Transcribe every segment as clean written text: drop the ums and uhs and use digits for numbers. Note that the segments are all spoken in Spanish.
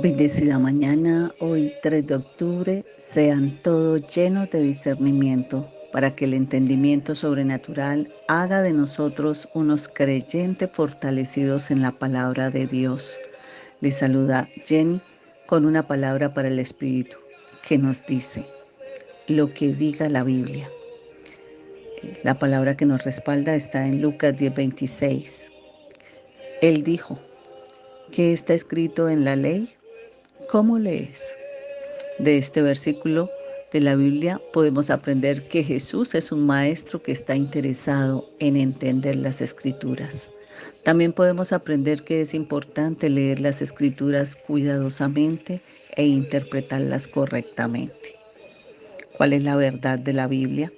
Bendecida mañana, hoy 3 de octubre, sean todos llenos de discernimiento, para que el entendimiento sobrenatural haga de nosotros unos creyentes fortalecidos en la palabra de Dios. Les saluda Jenny con una palabra para el Espíritu que nos dice lo que diga la Biblia. La palabra que nos respalda está en Lucas 10:26. Él dijo, ¿qué está escrito en la ley? ¿Cómo lees? De este versículo de la Biblia podemos aprender que Jesús es un maestro que está interesado en entender las Escrituras. También podemos aprender que es importante leer las Escrituras cuidadosamente e interpretarlas correctamente. ¿Cuál es la verdad de la Biblia?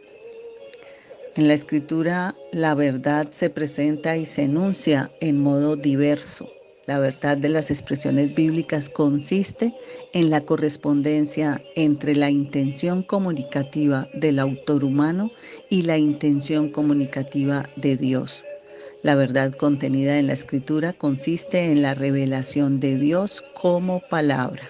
En la Escritura, la verdad se presenta y se enuncia en modo diverso. La verdad de las expresiones bíblicas consiste en la correspondencia entre la intención comunicativa del autor humano y la intención comunicativa de Dios. La verdad contenida en la Escritura consiste en la revelación de Dios como palabra.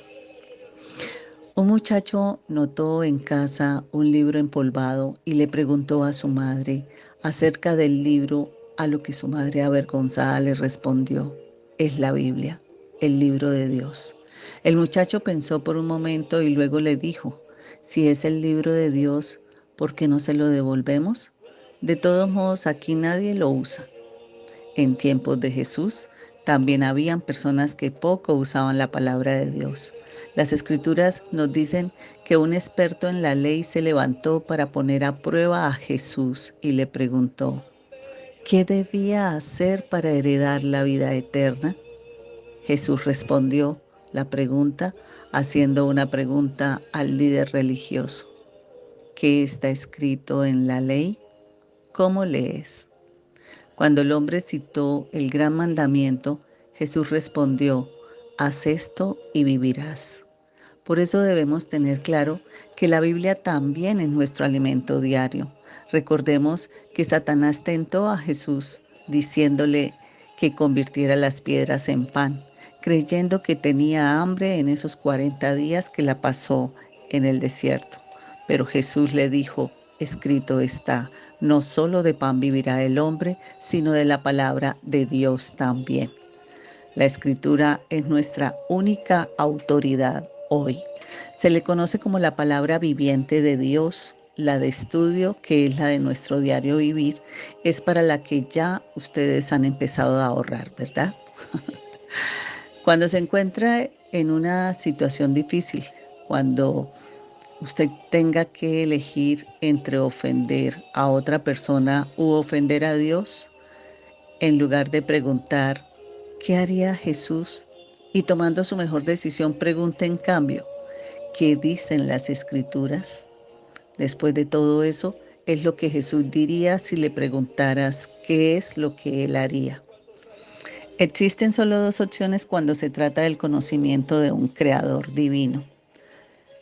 Un muchacho notó en casa un libro empolvado y le preguntó a su madre acerca del libro, a lo que su madre avergonzada le respondió: es la Biblia, el libro de Dios. El muchacho pensó por un momento y luego le dijo: si es el libro de Dios, ¿por qué no se lo devolvemos? De todos modos, aquí nadie lo usa. En tiempos de Jesús también habían personas que poco usaban la palabra de Dios. Las Escrituras nos dicen que un experto en la ley se levantó para poner a prueba a Jesús y le preguntó: ¿qué debía hacer para heredar la vida eterna? Jesús respondió la pregunta haciendo una pregunta al líder religioso: ¿qué está escrito en la ley? ¿Cómo lees? Cuando el hombre citó el gran mandamiento, Jesús respondió: haz esto y vivirás. Por eso debemos tener claro que la Biblia también es nuestro alimento diario. Recordemos que Satanás tentó a Jesús diciéndole que convirtiera las piedras en pan, creyendo que tenía hambre en esos 40 días que la pasó en el desierto. Pero Jesús le dijo: escrito está, no solo de pan vivirá el hombre, sino de la palabra de Dios también. La Escritura es nuestra única autoridad hoy. Se le conoce como la palabra viviente de Dios. La de estudio, que es la de nuestro diario vivir, es para la que ya ustedes han empezado a ahorrar, ¿verdad? Cuando se encuentra en una situación difícil, cuando usted tenga que elegir entre ofender a otra persona u ofender a Dios, en lugar de preguntar ¿qué haría Jesús? Y tomando su mejor decisión, pregunte en cambio: ¿qué dicen las Escrituras? Después de todo eso, es lo que Jesús diría si le preguntaras qué es lo que Él haría. Existen solo dos opciones cuando se trata del conocimiento de un creador divino.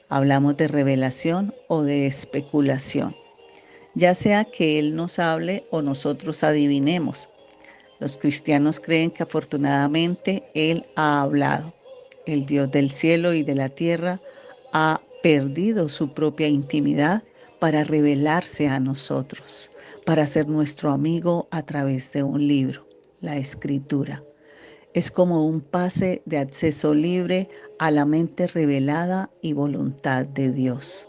Hablamos de revelación o de especulación, ya sea que Él nos hable o nosotros adivinemos. Los cristianos creen que afortunadamente Él ha hablado. El Dios del cielo y de la tierra ha perdido su propia intimidad para revelarse a nosotros, para ser nuestro amigo a través de un libro, la Escritura. Es como un pase de acceso libre a la mente revelada y voluntad de Dios.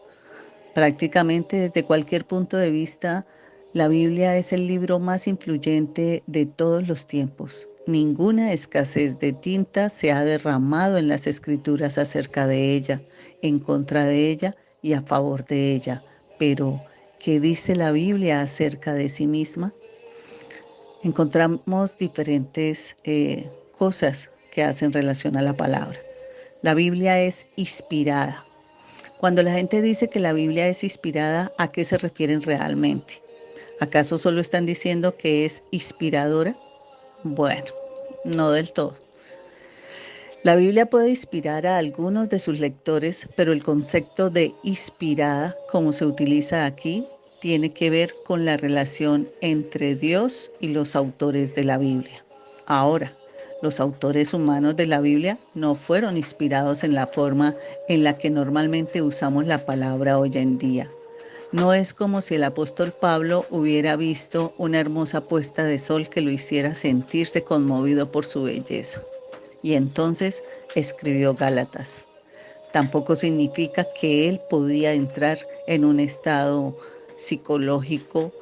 Prácticamente desde cualquier punto de vista, la Biblia es el libro más influyente de todos los tiempos. Ninguna escasez de tinta se ha derramado en las Escrituras acerca de ella, en contra de ella y a favor de ella. Pero, ¿qué dice la Biblia acerca de sí misma? Encontramos diferentes cosas que hacen relación a la palabra. La Biblia es inspirada. Cuando la gente dice que la Biblia es inspirada, ¿a qué se refieren realmente? ¿Acaso solo están diciendo que es inspiradora? Bueno, no del todo. La Biblia puede inspirar a algunos de sus lectores, pero el concepto de inspirada, como se utiliza aquí, tiene que ver con la relación entre Dios y los autores de la Biblia. Ahora, Los autores humanos de la Biblia no fueron inspirados en la forma en la que normalmente usamos la palabra hoy en día. No es como si el apóstol Pablo hubiera visto una hermosa puesta de sol que lo hiciera sentirse conmovido por su belleza. Y entonces escribió Gálatas. Tampoco significa que él podía entrar en un estado psicológico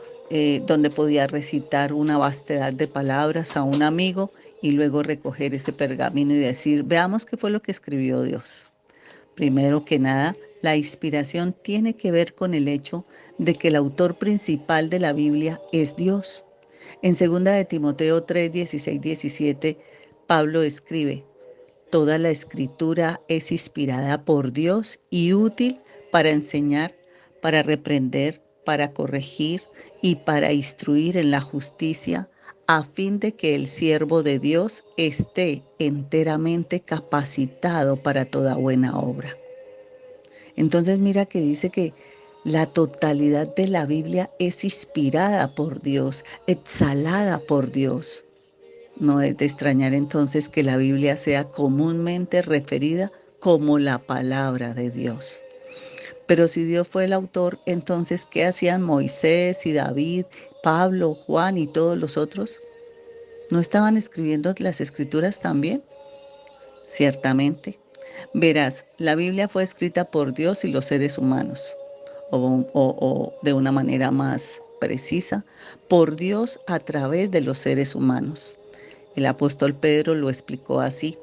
donde podía recitar una vastedad de palabras a un amigo y luego recoger ese pergamino y decir, veamos qué fue lo que escribió Dios. Primero que nada, la inspiración tiene que ver con el hecho de que el autor principal de la Biblia es Dios. En 2 de Timoteo 3, 16, 17, Pablo escribe, toda la escritura es inspirada por Dios y útil para enseñar, para reprender, para corregir y para instruir en la justicia, a fin de que el siervo de Dios esté enteramente capacitado para toda buena obra. Entonces mira que dice que la totalidad de la Biblia es inspirada por Dios, exhalada por Dios. No es de extrañar entonces que la Biblia sea comúnmente referida como la palabra de Dios. Pero si Dios fue el autor, entonces ¿qué hacían Moisés y David, Pablo, Juan y todos los otros? ¿No estaban escribiendo las escrituras también? Ciertamente. Verás, la Biblia fue escrita por Dios y los seres humanos, o de una manera más precisa, por Dios a través de los seres humanos. El apóstol Pedro lo explicó así.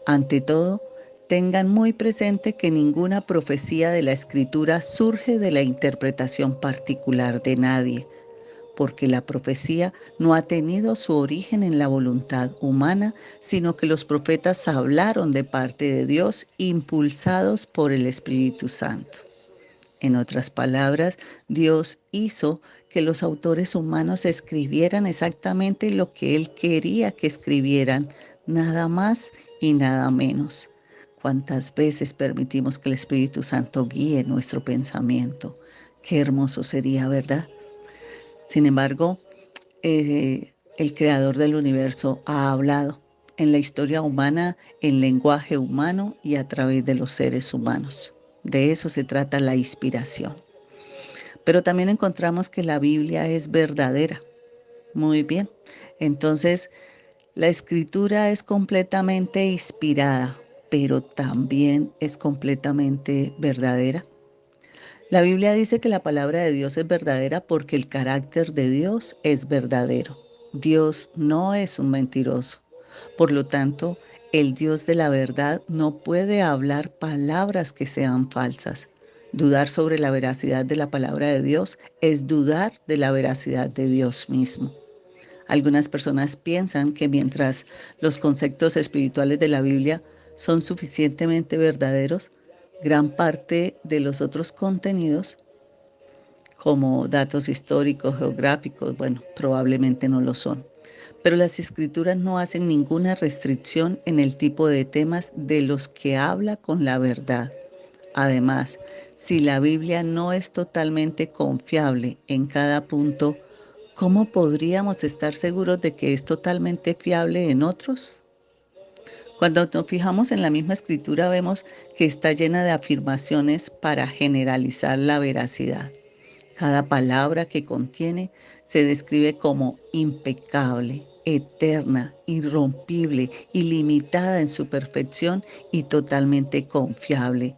Ante todo, tengan muy presente que ninguna profecía de la Escritura surge de la interpretación particular de nadie, porque la profecía no ha tenido su origen en la voluntad humana, sino que los profetas hablaron de parte de Dios, impulsados por el Espíritu Santo. En otras palabras, Dios hizo que los autores humanos escribieran exactamente lo que Él quería que escribieran, nada más y nada menos. ¿Cuántas veces permitimos que el Espíritu Santo guíe nuestro pensamiento? Qué hermoso sería, ¿verdad? Sin embargo, el creador del universo ha hablado en la historia humana, en lenguaje humano y a través de los seres humanos. De eso se trata la inspiración. Pero también encontramos que la Biblia es verdadera. Muy bien. Entonces, la escritura es completamente inspirada, pero también es completamente verdadera. La Biblia dice que la palabra de Dios es verdadera porque el carácter de Dios es verdadero. Dios no es un mentiroso. Por lo tanto, el Dios de la verdad no puede hablar palabras que sean falsas. Dudar sobre la veracidad de la palabra de Dios es dudar de la veracidad de Dios mismo. Algunas personas piensan que mientras los conceptos espirituales de la Biblia son suficientemente verdaderos, gran parte de los otros contenidos, como datos históricos, geográficos, bueno, probablemente no lo son. Pero las escrituras no hacen ninguna restricción en el tipo de temas de los que habla con la verdad. Además, si la Biblia no es totalmente confiable en cada punto, ¿cómo podríamos estar seguros de que es totalmente fiable en otros? Cuando nos fijamos en la misma escritura vemos que está llena de afirmaciones para generalizar la veracidad. Cada palabra que contiene se describe como impecable, eterna, irrompible, ilimitada en su perfección y totalmente confiable.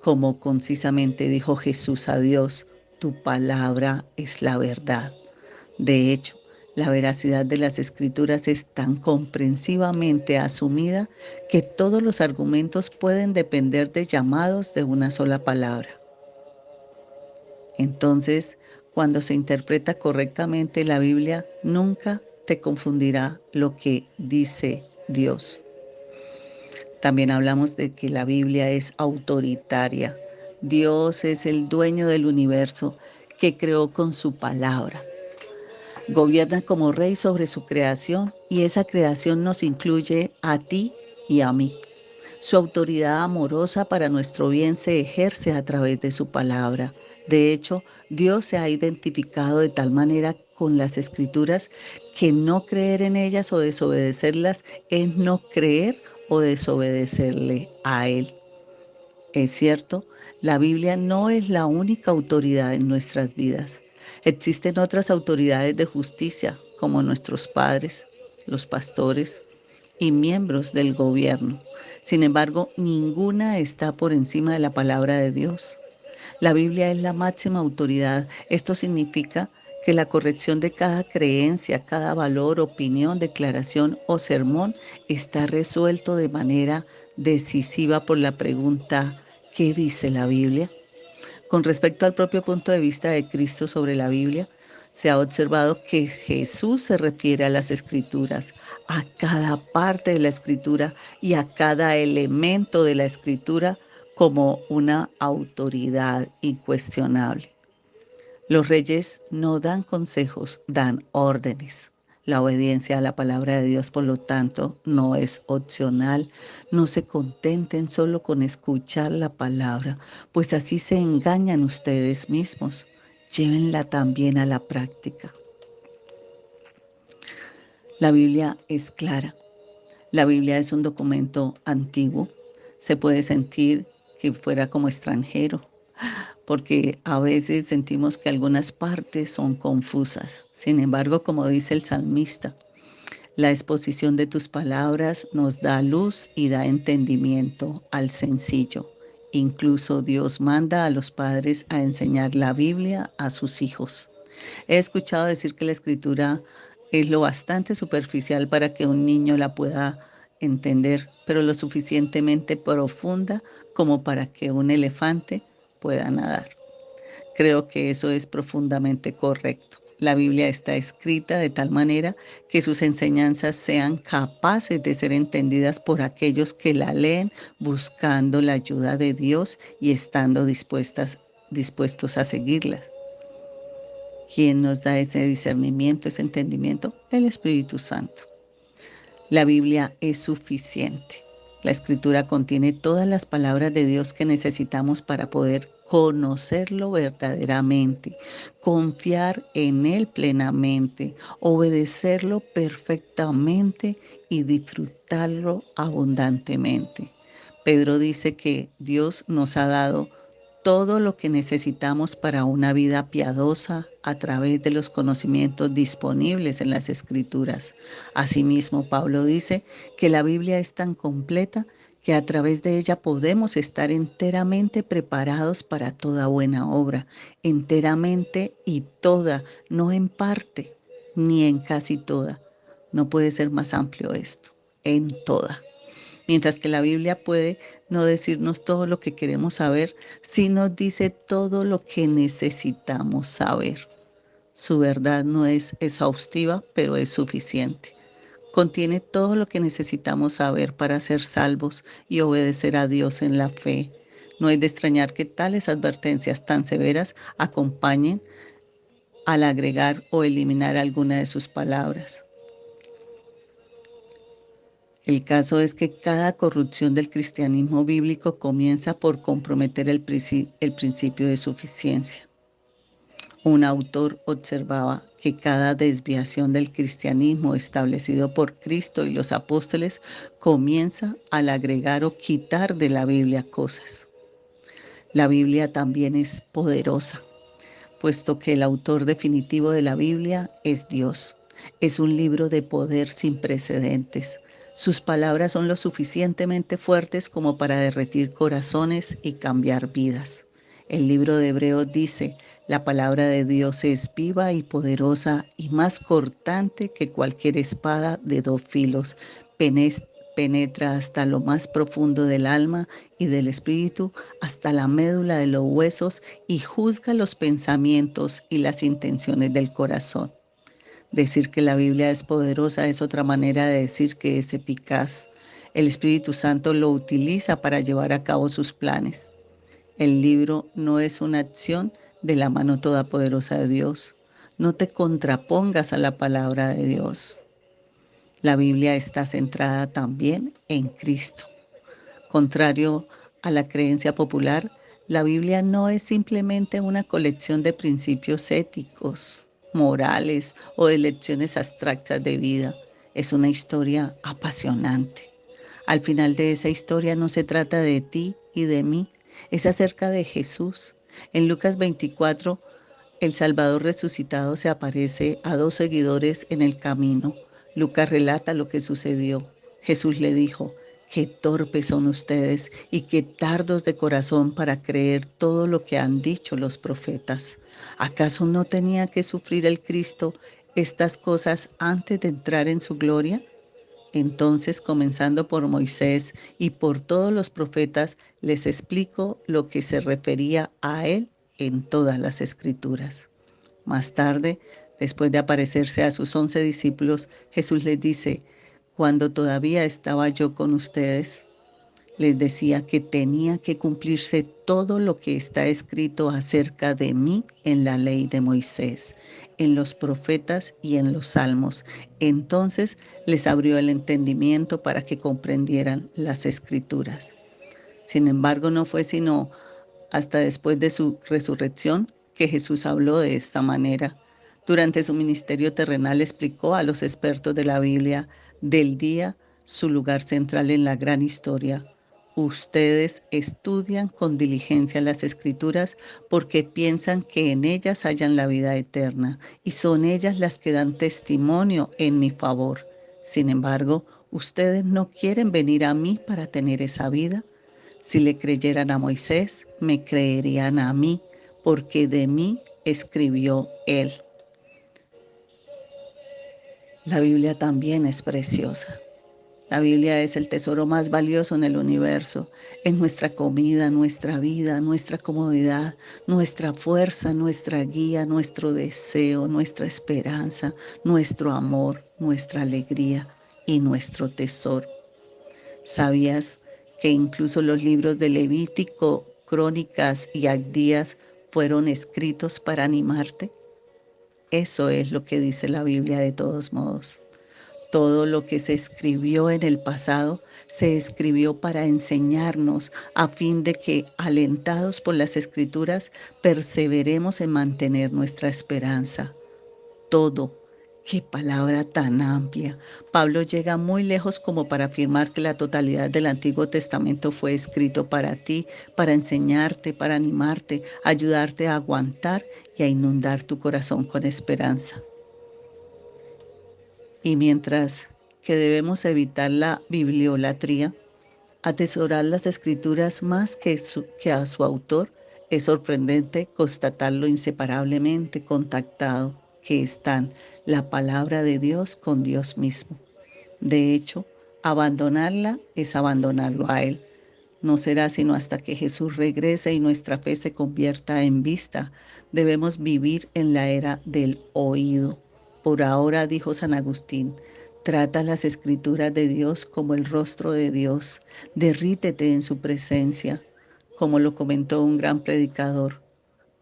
Como concisamente dijo Jesús a Dios, tu palabra es la verdad. De hecho, la veracidad de las escrituras es tan comprensivamente asumida que todos los argumentos pueden depender de llamados de una sola palabra. Entonces, cuando se interpreta correctamente la Biblia, nunca te confundirá lo que dice Dios. También hablamos de que la Biblia es autoritaria. Dios es el dueño del universo que creó con su palabra. Gobierna como rey sobre su creación y esa creación nos incluye a ti y a mí. Su autoridad amorosa para nuestro bien se ejerce a través de su palabra. De hecho, Dios se ha identificado de tal manera con las Escrituras que no creer en ellas o desobedecerlas es no creer o desobedecerle a Él. Es cierto, la Biblia no es la única autoridad en nuestras vidas. Existen otras autoridades de justicia, como nuestros padres, los pastores y miembros del gobierno. Sin embargo, ninguna está por encima de la palabra de Dios. La Biblia es la máxima autoridad. Esto significa que la corrección de cada creencia, cada valor, opinión, declaración o sermón está resuelto de manera decisiva por la pregunta: ¿qué dice la Biblia? Con respecto al propio punto de vista de Cristo sobre la Biblia, se ha observado que Jesús se refiere a las Escrituras, a cada parte de la Escritura y a cada elemento de la Escritura como una autoridad incuestionable. Los reyes no dan consejos, dan órdenes. La obediencia a la palabra de Dios, por lo tanto, no es opcional. No se contenten solo con escuchar la palabra, pues así se engañan ustedes mismos. Llévenla también a la práctica. La Biblia es clara. La Biblia es un documento antiguo. Se puede sentir que fuera como extranjero, porque a veces sentimos que algunas partes son confusas. Sin embargo, como dice el salmista, la exposición de tus palabras nos da luz y da entendimiento al sencillo. Incluso Dios manda a los padres a enseñar la Biblia a sus hijos. He escuchado decir que la escritura es lo bastante superficial para que un niño la pueda entender, pero lo suficientemente profunda como para que un elefante pueda nadar. Creo que eso es profundamente correcto. La Biblia está escrita de tal manera que sus enseñanzas sean capaces de ser entendidas por aquellos que la leen buscando la ayuda de Dios y estando dispuestos a seguirlas. ¿Quién nos da ese discernimiento, ese entendimiento? El Espíritu Santo. La Biblia es suficiente. La Escritura contiene todas las palabras de Dios que necesitamos para poder conocerlo verdaderamente, confiar en Él plenamente, obedecerlo perfectamente y disfrutarlo abundantemente. Pedro dice que Dios nos ha dado todo lo que necesitamos para una vida piadosa a través de los conocimientos disponibles en las Escrituras. Asimismo, Pablo dice que la Biblia es tan completa que a través de ella podemos estar enteramente preparados para toda buena obra, enteramente y toda, no en parte ni en casi toda. No puede ser más amplio esto, en toda. Mientras que la Biblia puede no decirnos todo lo que queremos saber, sí nos dice todo lo que necesitamos saber. Su verdad no es exhaustiva, pero es suficiente. Contiene todo lo que necesitamos saber para ser salvos y obedecer a Dios en la fe. No es de extrañar que tales advertencias tan severas acompañen al agregar o eliminar alguna de sus palabras. El caso es que cada corrupción del cristianismo bíblico comienza por comprometer el principio de suficiencia. Un autor observaba que cada desviación del cristianismo establecido por Cristo y los apóstoles comienza al agregar o quitar de la Biblia cosas. La Biblia también es poderosa, puesto que el autor definitivo de la Biblia es Dios. Es un libro de poder sin precedentes. Sus palabras son lo suficientemente fuertes como para derretir corazones y cambiar vidas. El libro de Hebreos dice: la palabra de Dios es viva y poderosa y más cortante que cualquier espada de dos filos. Penetra hasta lo más profundo del alma y del espíritu, hasta la médula de los huesos, y juzga los pensamientos y las intenciones del corazón. Decir que la Biblia es poderosa es otra manera de decir que es eficaz. El Espíritu Santo lo utiliza para llevar a cabo sus planes. El libro no es una acción de la mano todopoderosa de Dios. No te contrapongas a la palabra de Dios. La Biblia está centrada también en Cristo. Contrario a la creencia popular, la Biblia no es simplemente una colección de principios éticos. morales o de lecciones abstractas de vida. Es una historia apasionante. Al final de esa historia no se trata de ti y de mí, es acerca de Jesús. En Lucas 24, el Salvador resucitado se aparece a dos seguidores en el camino. Lucas relata lo que sucedió. Jesús le dijo: qué torpes son ustedes y qué tardos de corazón para creer todo lo que han dicho los profetas. ¿Acaso no tenía que sufrir el Cristo estas cosas antes de entrar en su gloria? Entonces, comenzando por Moisés y por todos los profetas, les explico lo que se refería a él en todas las escrituras. Más tarde, después de aparecerse a sus 11 discípulos, Jesús les dice: cuando todavía estaba yo con ustedes, les decía que tenía que cumplirse todo lo que está escrito acerca de mí en la ley de Moisés, en los profetas y en los salmos. Entonces les abrió el entendimiento para que comprendieran las escrituras. Sin embargo, no fue sino hasta después de su resurrección que Jesús habló de esta manera. Durante su ministerio terrenal explicó a los expertos de la Biblia del día su lugar central en la gran historia. Ustedes estudian con diligencia las Escrituras porque piensan que en ellas hallan la vida eterna y son ellas las que dan testimonio en mi favor. Sin embargo, ustedes no quieren venir a mí para tener esa vida. Si le creyeran a Moisés, me creerían a mí, porque de mí escribió él. La Biblia también es preciosa. La Biblia es el tesoro más valioso en el universo. Es nuestra comida, nuestra vida, nuestra comodidad, nuestra fuerza, nuestra guía, nuestro deseo, nuestra esperanza, nuestro amor, nuestra alegría y nuestro tesoro. ¿Sabías que incluso los libros de Levítico, Crónicas y Abdías fueron escritos para animarte? Eso es lo que dice la Biblia de todos modos. Todo lo que se escribió en el pasado se escribió para enseñarnos a fin de que, alentados por las Escrituras, perseveremos en mantener nuestra esperanza. Todo. Qué palabra tan amplia. Pablo llega muy lejos como para afirmar que la totalidad del Antiguo Testamento fue escrito para ti, para enseñarte, para animarte, ayudarte a aguantar y a inundar tu corazón con esperanza. Y mientras que debemos evitar la bibliolatría, atesorar las escrituras más que a su autor, es sorprendente constatarlo inseparablemente contactado que están la palabra de Dios con Dios mismo. De hecho, abandonarla es abandonarlo a Él. No será sino hasta que Jesús regrese y nuestra fe se convierta en vista. Debemos vivir en la era del oído. Por ahora, dijo San Agustín, trata las escrituras de Dios como el rostro de Dios. Derrítete en su presencia, como lo comentó un gran predicador.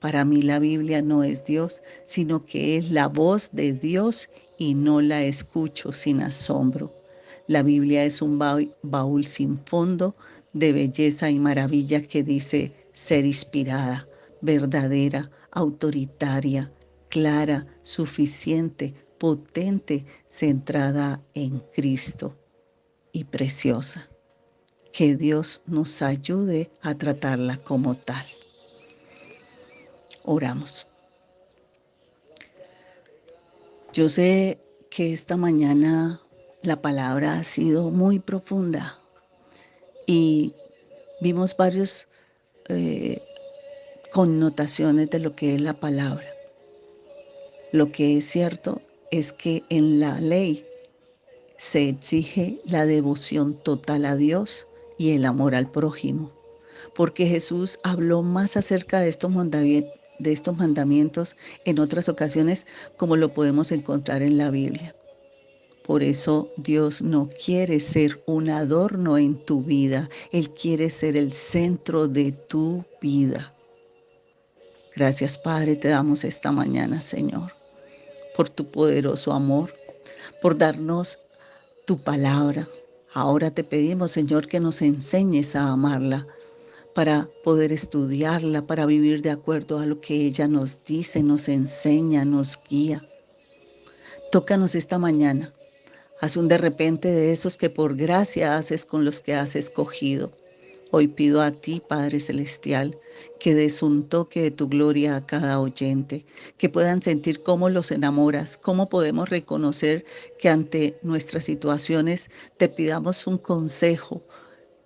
Para mí la Biblia no es Dios, sino que es la voz de Dios y no la escucho sin asombro. La Biblia es un baúl sin fondo de belleza y maravilla que dice ser inspirada, verdadera, autoritaria, clara, suficiente, potente, centrada en Cristo y preciosa. Que Dios nos ayude a tratarla como tal. Oramos. Yo sé que esta mañana la palabra ha sido muy profunda y vimos varias connotaciones de lo que es la palabra. Lo que es cierto es que en la ley se exige la devoción total a Dios y el amor al prójimo, porque Jesús habló más acerca de estos mandamientos en otras ocasiones, como lo podemos encontrar en la Biblia. Por eso Dios no quiere ser un adorno en tu vida, Él quiere ser el centro de tu vida. Gracias, Padre, te damos esta mañana, Señor, por tu poderoso amor, por darnos tu palabra. Ahora te pedimos, Señor, que nos enseñes a amarla, para poder estudiarla, para vivir de acuerdo a lo que ella nos dice, nos enseña, nos guía. Tócanos esta mañana. Haz un de repente de esos que por gracia haces con los que has escogido. Hoy pido a ti, Padre Celestial, que des un toque de tu gloria a cada oyente, que puedan sentir cómo los enamoras, cómo podemos reconocer que ante nuestras situaciones te pidamos un consejo,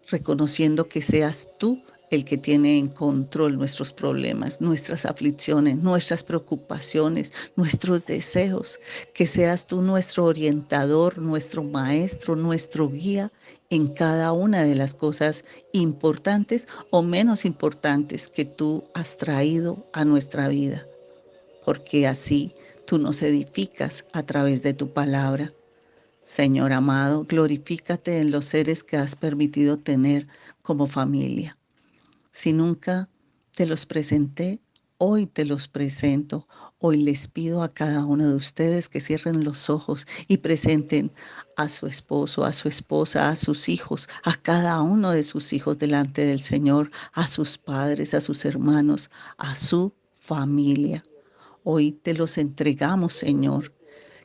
reconociendo que seas tú el que tiene en control nuestros problemas, nuestras aflicciones, nuestras preocupaciones, nuestros deseos, que seas tú nuestro orientador, nuestro maestro, nuestro guía en cada una de las cosas importantes o menos importantes que tú has traído a nuestra vida, porque así tú nos edificas a través de tu palabra. Señor amado, glorifícate en los seres que has permitido tener como familia. Si nunca te los presenté, hoy te los presento. Hoy les pido a cada uno de ustedes que cierren los ojos y presenten a su esposo, a su esposa, a sus hijos, a cada uno de sus hijos delante del Señor, a sus padres, a sus hermanos, a su familia. Hoy te los entregamos, Señor,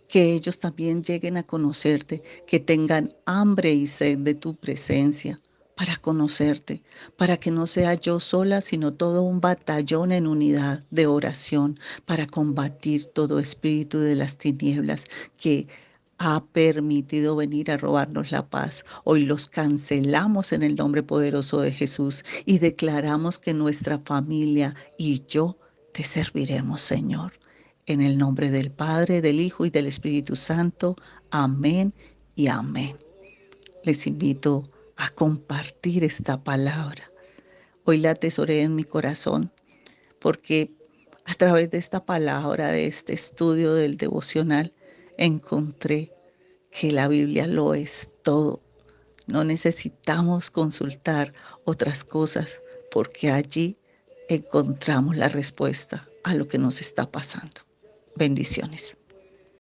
que ellos también lleguen a conocerte, que tengan hambre y sed de tu presencia para conocerte, para que no sea yo sola, sino todo un batallón en unidad de oración para combatir todo espíritu de las tinieblas que ha permitido venir a robarnos la paz. Hoy los cancelamos en el nombre poderoso de Jesús y declaramos que nuestra familia y yo te serviremos, Señor. En el nombre del Padre, del Hijo y del Espíritu Santo. Amén y amén. Les invito a compartir esta palabra. Hoy la atesoré en mi corazón porque a través de esta palabra, de este estudio del devocional, encontré que la Biblia lo es todo. No necesitamos consultar otras cosas porque allí encontramos la respuesta a lo que nos está pasando. Bendiciones.